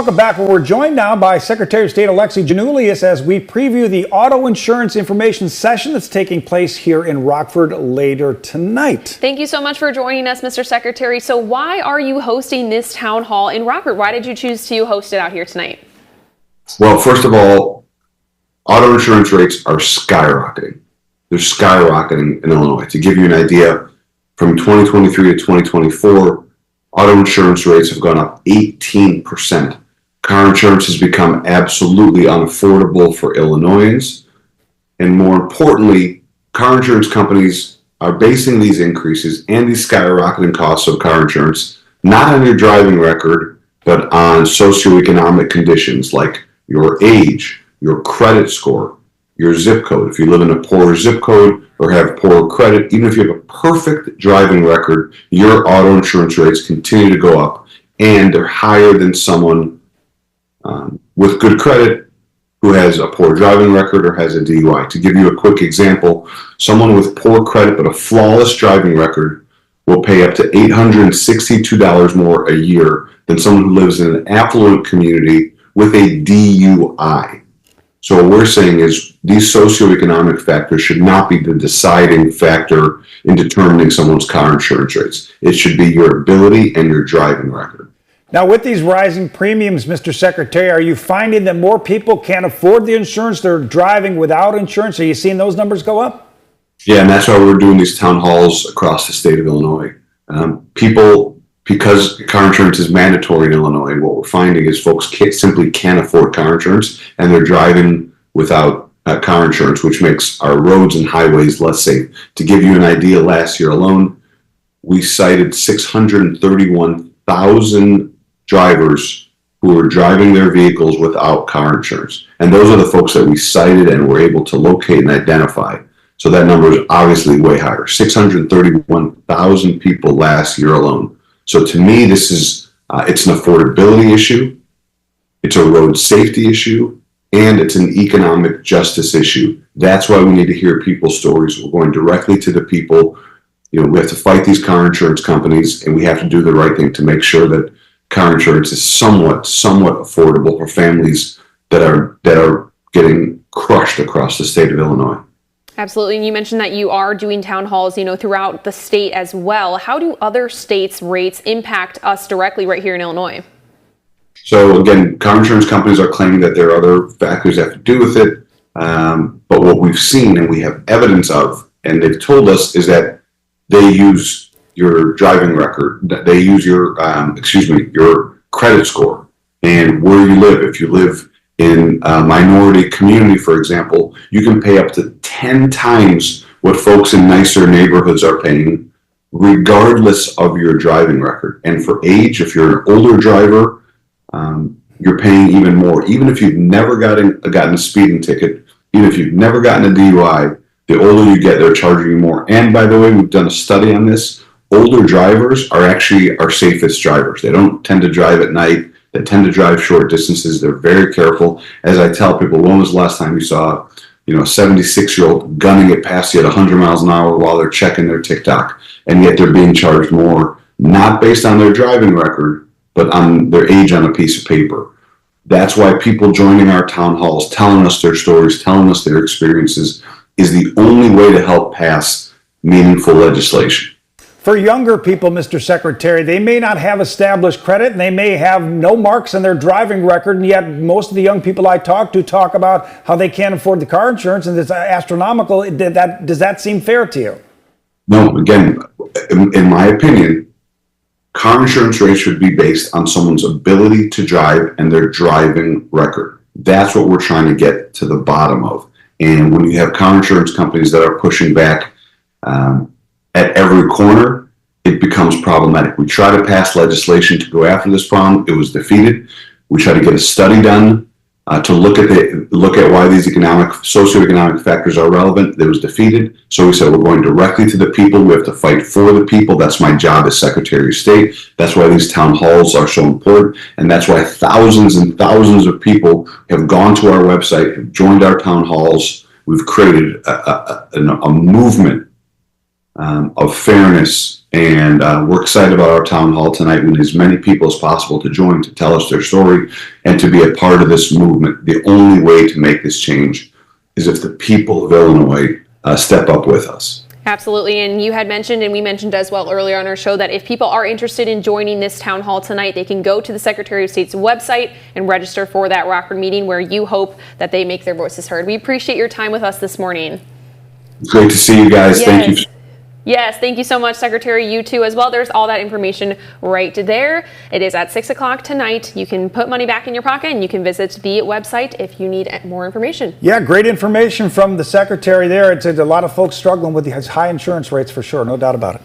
welcome back. Well, we're joined now by Secretary of State Alexi Giannoulias as we preview the auto insurance information session that's taking place here in Rockford later tonight. Thank you so much for joining us, Mr. Secretary. So why are you hosting this town hall in Rockford? Why did you choose to host it out here tonight? Well, first of all, auto insurance rates are skyrocketing. They're skyrocketing in Illinois. To give you an idea, from 2023 to 2024, auto insurance rates have gone up 18%. Car insurance has become absolutely unaffordable for Illinoisans. And more importantly, car insurance companies are basing these increases and these skyrocketing costs of car insurance not on your driving record, but on socioeconomic conditions like your age, your credit score, your zip code. If you live in a poor zip code or have poor credit, even if you have a perfect driving record, your auto insurance rates continue to go up, and they're higher than someone with good credit who has a poor driving record or has a DUI. To give you a quick example, someone with poor credit but a flawless driving record will pay up to $862 more a year than someone who lives in an affluent community with a DUI. So what we're saying is these socioeconomic factors should not be the deciding factor in determining someone's car insurance rates. It should be your ability and your driving record. Now, with these rising premiums, Mr. Secretary, are you finding that more people can't afford the insurance? They're driving without insurance. Are you seeing those numbers go up? Yeah, and that's why we're doing these town halls across the state of Illinois. Because car insurance is mandatory in Illinois, what we're finding is folks simply can't afford car insurance, and they're driving without car insurance, which makes our roads and highways less safe. To give you an idea, last year alone, we cited 631,000 drivers who were driving their vehicles without car insurance. And those are the folks that we cited and were able to locate and identify. So that number is obviously way higher, 631,000 people last year alone. So to me, this is it's an affordability issue, it's a road safety issue, and it's an economic justice issue. That's why we need to hear people's stories. We're going directly to the people. We have to fight these car insurance companies, and we have to do the right thing to make sure that car insurance is somewhat affordable for families that are getting crushed across the state of Illinois. Absolutely. And you mentioned that you are doing town halls, throughout the state as well. How do other states' rates impact us directly right here in Illinois? So again, car insurance companies are claiming that there are other factors that have to do with it. But what we've seen and we have evidence of, and they've told us, is that they use your driving record, they use your credit score and where you live. If you live in a minority community, for example, you can pay up to 10 times what folks in nicer neighborhoods are paying, regardless of your driving record. And for age, if you're an older driver, you're paying even more. Even if you've never gotten a speeding ticket, even if you've never gotten a DUI, the older you get, they're charging you more. And by the way, we've done a study on this. Older drivers are actually our safest drivers. They don't tend to drive at night. They tend to drive short distances. They're very careful. As I tell people, when was the last time you saw, a 76-year-old gunning it past you at 100 miles an hour while they're checking their TikTok, and yet they're being charged more, not based on their driving record, but on their age on a piece of paper. That's why people joining our town halls, telling us their stories, telling us their experiences, is the only way to help pass meaningful legislation. For younger people, Mr. Secretary, they may not have established credit and they may have no marks on their driving record, and yet most of the young people I talk to talk about how they can't afford the car insurance, and it's astronomical. Does that seem fair to you? No, again, in my opinion, car insurance rates should be based on someone's ability to drive and their driving record. That's what we're trying to get to the bottom of. And when you have car insurance companies that are pushing back at every corner, it becomes problematic. We try to pass legislation to go after this problem. It was defeated. We try to get a study done to look at why these socioeconomic factors are relevant. It was defeated. So we said we're going directly to the people. We have to fight for the people. That's my job as Secretary of State. That's why these town halls are so important. And that's why thousands and thousands of people have gone to our website, have joined our town halls. We've created a movement of fairness And we're excited about our town hall tonight. We need as many people as possible to join, to tell us their story, and to be a part of this movement. The only way to make this change is if the people of Illinois step up with us. Absolutely. And you had mentioned, and we mentioned as well earlier on our show, that if people are interested in joining this town hall tonight, they can go to the Secretary of State's website and register for that Rockford meeting where you hope that they make their voices heard. We appreciate your time with us this morning. Great to see you guys. Yes. Thank you. Yes, thank you so much, Secretary. You too as well. There's all that information right there. It is at 6 o'clock tonight. You can put money back in your pocket and you can visit the website if you need more information. Yeah, great information from the secretary there. It's a lot of folks struggling with these high insurance rates for sure, no doubt about it.